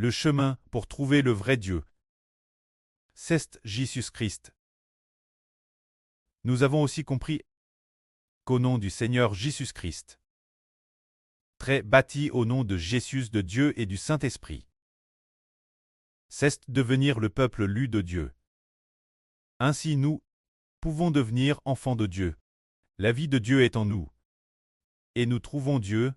le chemin pour trouver le vrai Dieu. C'est Jésus-Christ. Nous avons aussi compris qu'au nom du Seigneur Jésus-Christ, très bâti au nom de Jésus de Dieu et du Saint-Esprit, c'est devenir le peuple lu de Dieu. Ainsi nous pouvons devenir enfants de Dieu. La vie de Dieu est en nous. Et nous trouvons Dieu,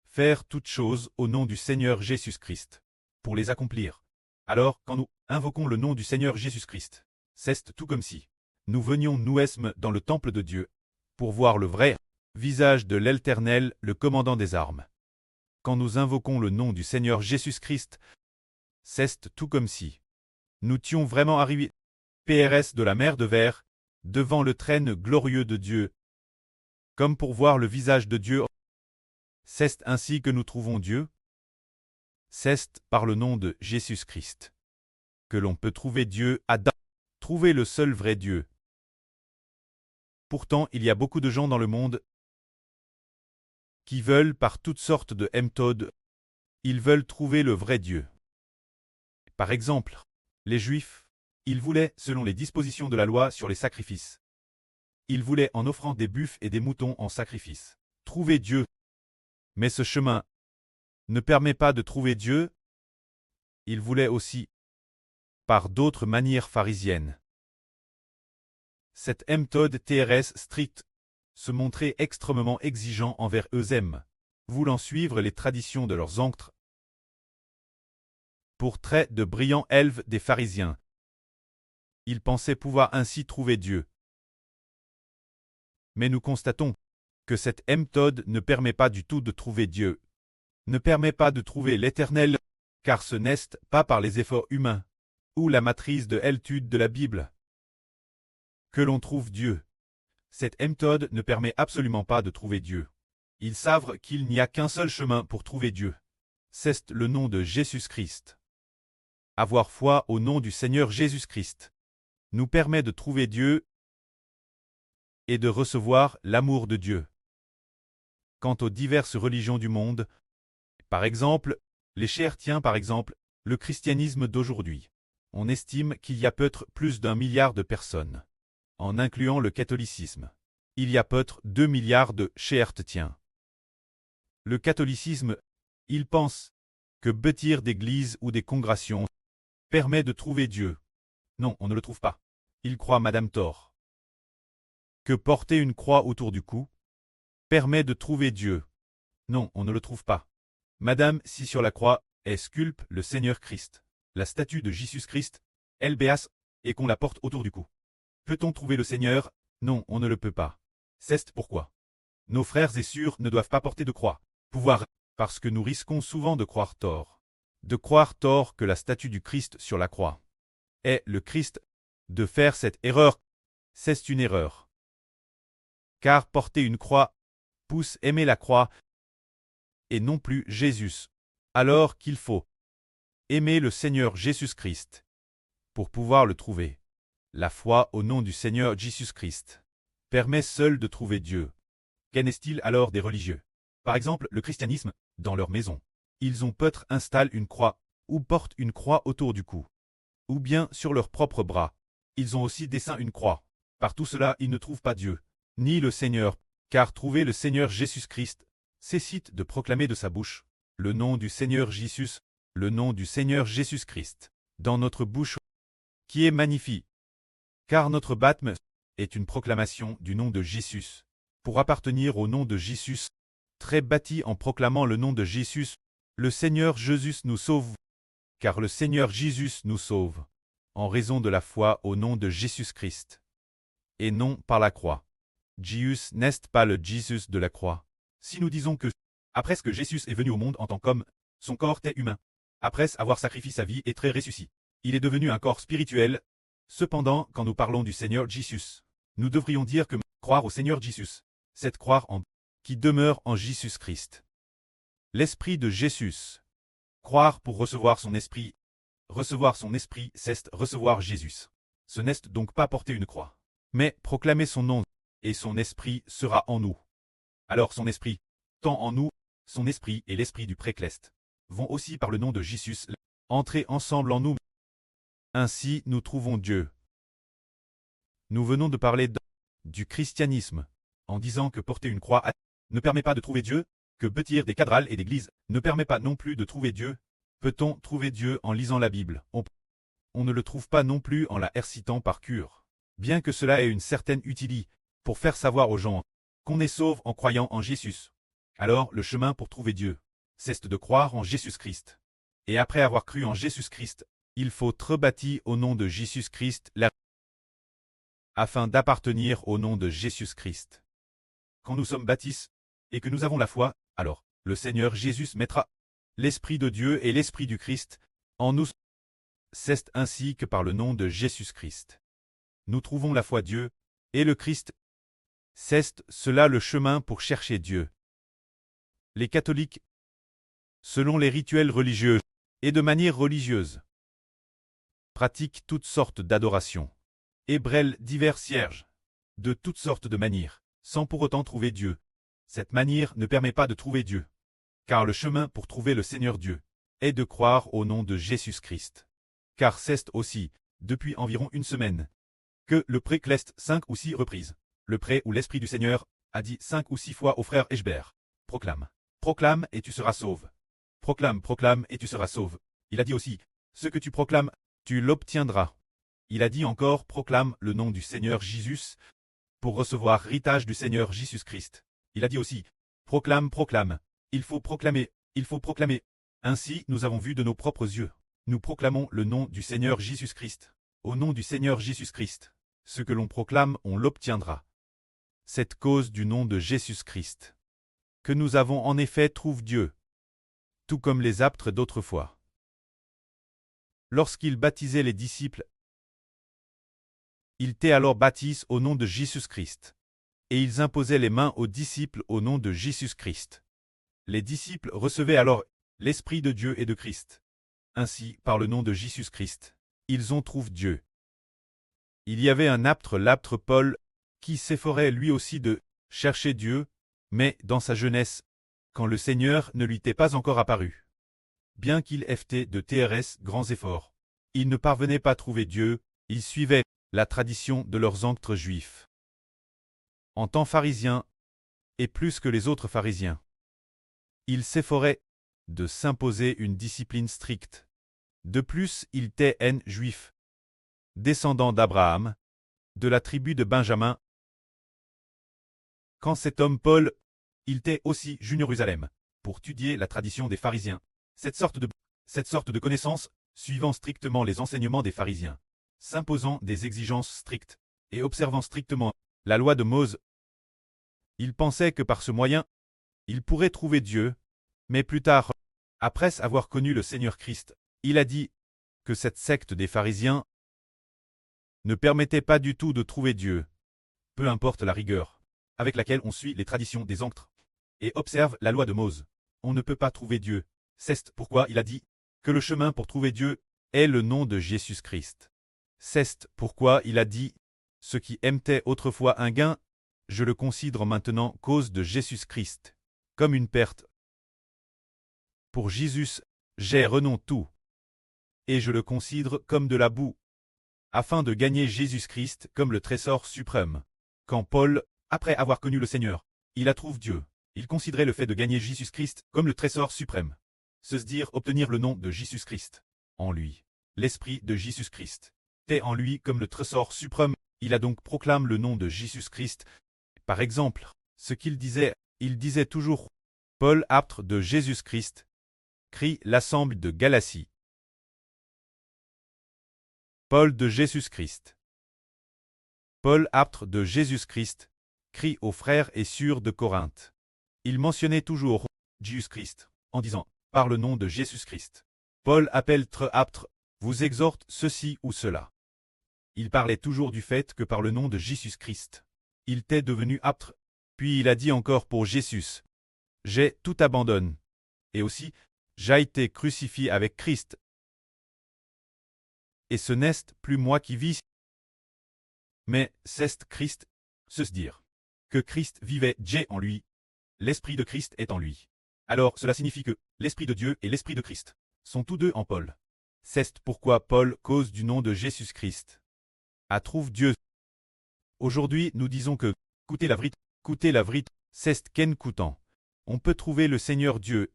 faire toutes choses au nom du Seigneur Jésus-Christ, pour les accomplir. Alors, quand nous invoquons le nom du Seigneur Jésus-Christ, c'est tout comme si nous venions nous-mêmes dans le temple de Dieu, pour voir le vrai visage de l'Éternel, le commandant des armes. Quand nous invoquons le nom du Seigneur Jésus-Christ, c'est tout comme si nous étions vraiment arrivés PRS de la mer de verre, devant le trône glorieux de Dieu, comme pour voir le visage de Dieu. C'est ainsi que nous trouvons Dieu. C'est par le nom de Jésus-Christ que l'on peut trouver Dieu, trouver le seul vrai Dieu. Pourtant, il y a beaucoup de gens dans le monde qui veulent par toutes sortes de méthodes, ils veulent trouver le vrai Dieu. Par exemple, les Juifs, ils voulaient, selon les dispositions de la loi sur les sacrifices, ils voulaient en offrant des buffles et des moutons en sacrifice, trouver Dieu. Mais ce chemin ne permet pas de trouver Dieu. Ils voulaient aussi, par d'autres manières pharisiennes. Cette méthode TRS stricte se montrait extrêmement exigeant envers eux-mêmes, voulant suivre les traditions de leurs ancêtres. Pour très de brillants élèves des pharisiens, ils pensaient pouvoir ainsi trouver Dieu. Mais nous constatons que cette méthode ne permet pas du tout de trouver Dieu, ne permet pas de trouver l'Éternel, car ce n'est pas par les efforts humains, ou la matrice de l'étude de la Bible, que l'on trouve Dieu. Cette méthode ne permet absolument pas de trouver Dieu. Ils savent qu'il n'y a qu'un seul chemin pour trouver Dieu. C'est le nom de Jésus-Christ. Avoir foi au nom du Seigneur Jésus-Christ nous permet de trouver Dieu et de recevoir l'amour de Dieu. Quant aux diverses religions du monde, par exemple, les chrétiens par exemple, le christianisme d'aujourd'hui, on estime qu'il y a peut-être plus d'1 milliard de personnes, en incluant le catholicisme. Il y a peut-être 2 milliards de chrétiens. Le catholicisme, il pense que bâtir d'églises ou des congrégations permet de trouver Dieu. Non, on ne le trouve pas. Il croit Madame Thor. Que porter une croix autour du cou permet de trouver Dieu. Non, on ne le trouve pas. Madame, si sur la croix est sculpte le Seigneur Christ, la statue de Jésus-Christ, LBS, et qu'on la porte autour du cou. Peut-on trouver le Seigneur? Non, on ne le peut pas. C'est pourquoi nos frères et sœurs ne doivent pas porter de croix. Pouvoir, parce que nous risquons souvent de croire tort. De croire tort que la statue du Christ sur la croix est le Christ. De faire cette erreur, c'est une erreur. Car porter une croix pousse aimer la croix et non plus Jésus, alors qu'il faut aimer le Seigneur Jésus-Christ pour pouvoir le trouver. La foi au nom du Seigneur Jésus-Christ permet seule de trouver Dieu. Qu'en est-il alors des religieux? Par exemple, le christianisme, dans leur maison. Ils ont peut-être installé une croix, ou portent une croix autour du cou. Ou bien sur leurs propres bras. Ils ont aussi dessein une croix. Par tout cela, ils ne trouvent pas Dieu, ni le Seigneur, car trouver le Seigneur Jésus-Christ, cessite de proclamer de sa bouche le nom du Seigneur Jésus, le nom du Seigneur Jésus-Christ, dans notre bouche, qui est magnifique. Car notre baptême est une proclamation du nom de Jésus, pour appartenir au nom de Jésus, très bâti en proclamant le nom de Jésus, le Seigneur Jésus nous sauve, car le Seigneur Jésus nous sauve, en raison de la foi au nom de Jésus-Christ, et non par la croix. Jésus n'est pas le Jésus de la croix. Si nous disons que, après que Jésus est venu au monde en tant qu'homme, son corps est humain, après avoir sacrifié sa vie et très ressuscité, il est devenu un corps spirituel. Cependant, quand nous parlons du Seigneur Jésus, nous devrions dire que croire au Seigneur Jésus, c'est croire en qui demeure en Jésus-Christ. L'Esprit de Jésus. Croire pour recevoir son Esprit. Recevoir son Esprit, c'est recevoir Jésus. Ce n'est donc pas porter une croix, mais proclamer son nom, et son Esprit sera en nous. Alors son Esprit, tant en nous, son Esprit et l'Esprit du Précleste, vont aussi par le nom de Jésus, Entrez ensemble en nous. Ainsi nous trouvons Dieu. Nous venons de parler du christianisme, en disant que porter une croix ne permet pas de trouver Dieu, que bâtir des cathédrales et d'églises ne permet pas non plus de trouver Dieu. Peut-on trouver Dieu en lisant la Bible? On ne le trouve pas non plus en la récitant par cœur. Bien que cela ait une certaine utilité pour faire savoir aux gens qu'on est sauve en croyant en Jésus. Alors le chemin pour trouver Dieu, c'est de croire en Jésus-Christ. Et après avoir cru en Jésus-Christ, il faut être bâti au nom de Jésus-Christ afin d'appartenir au nom de Jésus-Christ. Quand nous sommes baptisés et que nous avons la foi, alors le Seigneur Jésus mettra l'Esprit de Dieu et l'Esprit du Christ en nous. C'est ainsi que par le nom de Jésus-Christ, nous trouvons la foi Dieu et le Christ. C'est cela le chemin pour chercher Dieu. Les catholiques, selon les rituels religieux et de manière religieuse, pratiquent toutes sortes d'adorations et brûlent divers cierges de toutes sortes de manières, sans pour autant trouver Dieu. Cette manière ne permet pas de trouver Dieu, car le chemin pour trouver le Seigneur Dieu est de croire au nom de Jésus-Christ. Car c'est aussi, depuis environ une semaine, que le prêtre leste 5 ou 6 reprises. Le prêtre ou l'Esprit du Seigneur a dit 5 ou 6 fois au frère Eshbert, proclame, proclame et tu seras sauve. Proclame, proclame et tu seras sauve. Il a dit aussi, ce que tu proclames, tu l'obtiendras. Il a dit encore, proclame le nom du Seigneur Jésus pour recevoir l'héritage du Seigneur Jésus-Christ. Il a dit aussi, proclame, proclame. Il faut proclamer, il faut proclamer. Ainsi, nous avons vu de nos propres yeux. Nous proclamons le nom du Seigneur Jésus-Christ. Au nom du Seigneur Jésus-Christ. Ce que l'on proclame, on l'obtiendra. Cette cause du nom de Jésus-Christ. Que nous avons en effet trouve Dieu. Tout comme les apôtres d'autrefois. Lorsqu'ils baptisaient les disciples, ils étaient alors baptisés au nom de Jésus-Christ. Et ils imposaient les mains aux disciples au nom de Jésus-Christ. Les disciples recevaient alors l'Esprit de Dieu et de Christ. Ainsi, par le nom de Jésus-Christ, ils ont trouvé Dieu. Il y avait un apôtre, l'apôtre Paul, qui s'efforait lui aussi de chercher Dieu, mais dans sa jeunesse, quand le Seigneur ne lui était pas encore apparu. Bien qu'il ait fait de TRS grands efforts, il ne parvenait pas à trouver Dieu, il suivait la tradition de leurs ancêtres juifs. En tant pharisien, et plus que les autres pharisiens, il s'efforait de s'imposer une discipline stricte. De plus, il était un juif, descendant d'Abraham, de la tribu de Benjamin. Quand cet homme Paul, il était aussi junior Jérusalem, pour étudier la tradition des pharisiens. Cette sorte de connaissance, suivant strictement les enseignements des pharisiens, s'imposant des exigences strictes, et observant strictement la loi de Moïse, il pensait que par ce moyen, il pourrait trouver Dieu, mais plus tard, après avoir connu le Seigneur Christ, il a dit que cette secte des pharisiens ne permettait pas du tout de trouver Dieu, peu importe la rigueur avec laquelle on suit les traditions des ancêtres et observe la loi de Moïse. On ne peut pas trouver Dieu. C'est pourquoi il a dit que le chemin pour trouver Dieu est le nom de Jésus-Christ. C'est pourquoi il a dit ce qui aimaient autrefois un gain, je le considère maintenant cause de Jésus-Christ, comme une perte. Pour Jésus, j'ai renoncé tout, et je le considère comme de la boue, afin de gagner Jésus-Christ comme le trésor suprême. Quand Paul, après avoir connu le Seigneur, il a trouvé Dieu, il considérait le fait de gagner Jésus-Christ comme le trésor suprême. Se dire obtenir le nom de Jésus-Christ. En lui, l'Esprit de Jésus-Christ est en lui comme le trésor suprême. Il a donc proclamé le nom de Jésus-Christ. Par exemple, ce qu'il disait, il disait toujours « Paul, apôtre de Jésus-Christ », crie l'assemblée de Galatie. Paul de Jésus-Christ. Paul, apôtre de Jésus-Christ, crie aux frères et sœurs de Corinthe. Il mentionnait toujours Jésus-Christ, en disant « par le nom de Jésus-Christ ». Paul appelle apôtre, vous exhorte ceci ou cela. Il parlait toujours du fait que par le nom de Jésus-Christ, il était devenu apôtre, puis il a dit encore pour Jésus, j'ai tout abandonné. Et aussi, j'ai été crucifié avec Christ. Et ce n'est plus moi qui vis, mais c'est Christ, se dire que Christ vivait Dieu en lui, l'Esprit de Christ est en lui. Alors cela signifie que l'Esprit de Dieu et l'Esprit de Christ sont tous deux en Paul. C'est pourquoi Paul cause du nom de Jésus-Christ. À trouve Dieu. Aujourd'hui, nous disons que, coûter la vrite, c'est ken coûtant. On peut trouver le Seigneur Dieu.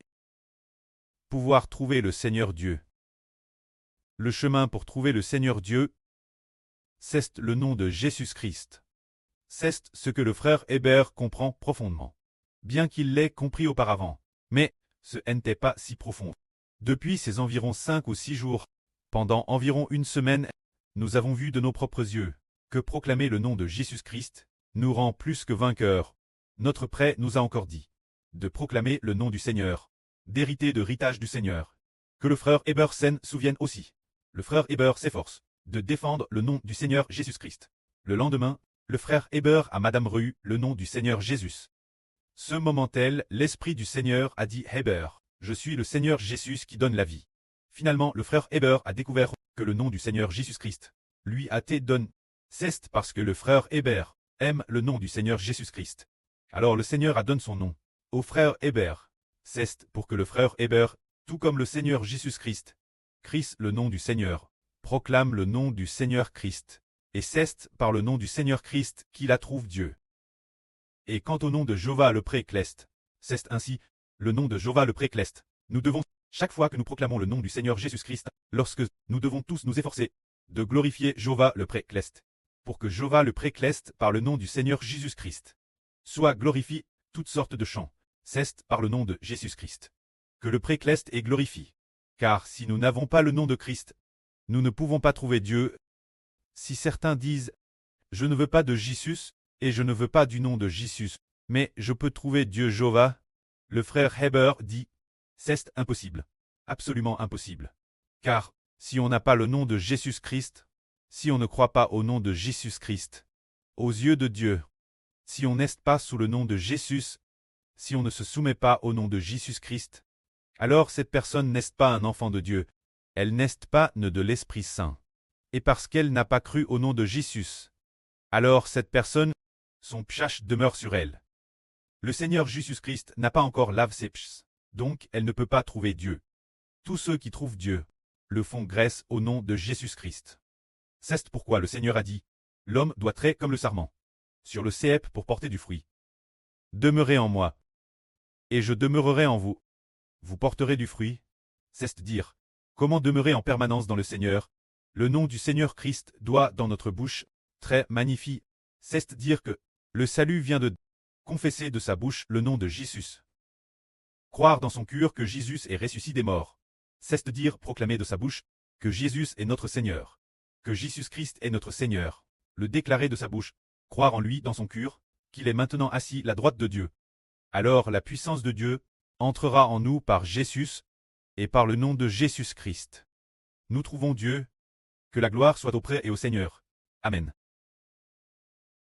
Pouvoir trouver le Seigneur Dieu. Le chemin pour trouver le Seigneur Dieu, c'est le nom de Jésus-Christ. C'est ce que le frère Hébert comprend profondément. Bien qu'il l'ait compris auparavant. Mais, ce n'était pas si profond. Depuis ces environ 5 ou 6 jours, pendant environ une semaine, nous avons vu de nos propres yeux que proclamer le nom de Jésus-Christ nous rend plus que vainqueurs. Notre prêt nous a encore dit de proclamer le nom du Seigneur, d'hériter de l'héritage du Seigneur. Que le frère Hébert s'en souvienne aussi. Le frère Hébert s'efforce de défendre le nom du Seigneur Jésus-Christ. Le lendemain, le frère Hébert à Madame Rue le nom du Seigneur Jésus. Ce moment-tel, l'Esprit du Seigneur a dit Hébert, je suis le Seigneur Jésus qui donne la vie. Finalement, le frère Hébert a découvert que le nom du Seigneur Jésus-Christ lui a été donné. C'est parce que le frère Hébert aime le nom du Seigneur Jésus-Christ. Alors le Seigneur a donné son nom au frère Hébert. C'est pour que le frère Hébert, tout comme le Seigneur Jésus-Christ, Christ le nom du Seigneur, proclame le nom du Seigneur Christ. Et c'est par le nom du Seigneur Christ qu'il a trouvé Dieu. Et quant au nom de Jéhovah le Précleste, c'est ainsi, le nom de Jéhovah le Précleste. Nous devons, chaque fois que nous proclamons le nom du Seigneur Jésus-Christ, lorsque nous devons tous nous efforcer de glorifier Jéhovah le Précleste, pour que Jéhovah le Précleste par le nom du Seigneur Jésus-Christ soit glorifié, toutes sortes de chants, c'est par le nom de Jésus-Christ. Que le Précleste est glorifié. Car si nous n'avons pas le nom de Christ, nous ne pouvons pas trouver Dieu. Si certains disent « Je ne veux pas de Jésus, et je ne veux pas du nom de Jésus, mais je peux trouver Dieu Jéhovah », le frère Hébert dit « C'est impossible, absolument impossible. Car, si on n'a pas le nom de Jésus-Christ, si on ne croit pas au nom de Jésus-Christ, aux yeux de Dieu, si on n'est pas sous le nom de Jésus, si on ne se soumet pas au nom de Jésus-Christ, alors cette personne n'est pas un enfant de Dieu, elle n'est pas née de l'Esprit Saint. Et parce qu'elle n'a pas cru au nom de Jésus, alors cette personne, son pchach demeure sur elle. Le Seigneur Jésus-Christ n'a pas encore lavé ses pchs, donc elle ne peut pas trouver Dieu. Tous ceux qui trouvent Dieu le font grâce au nom de Jésus-Christ. C'est pourquoi le Seigneur a dit, l'homme doit traiter comme le sarment, sur le cep pour porter du fruit. Demeurez en moi, et je demeurerai en vous. Vous porterez du fruit. C'est dire, comment demeurer en permanence dans le Seigneur. Le nom du Seigneur Christ doit dans notre bouche, très magnifique. C'est dire que le salut vient de confesser de sa bouche le nom de Jésus. Croire dans son cœur que Jésus est ressuscité des morts. C'est dire proclamer de sa bouche que Jésus est notre Seigneur. Que Jésus-Christ est notre Seigneur. Le déclarer de sa bouche. Croire en lui dans son cœur, qu'il est maintenant assis à la droite de Dieu. Alors la puissance de Dieu entrera en nous par Jésus et par le nom de Jésus-Christ. Nous trouvons Dieu. Que la gloire soit auprès et au Seigneur. Amen.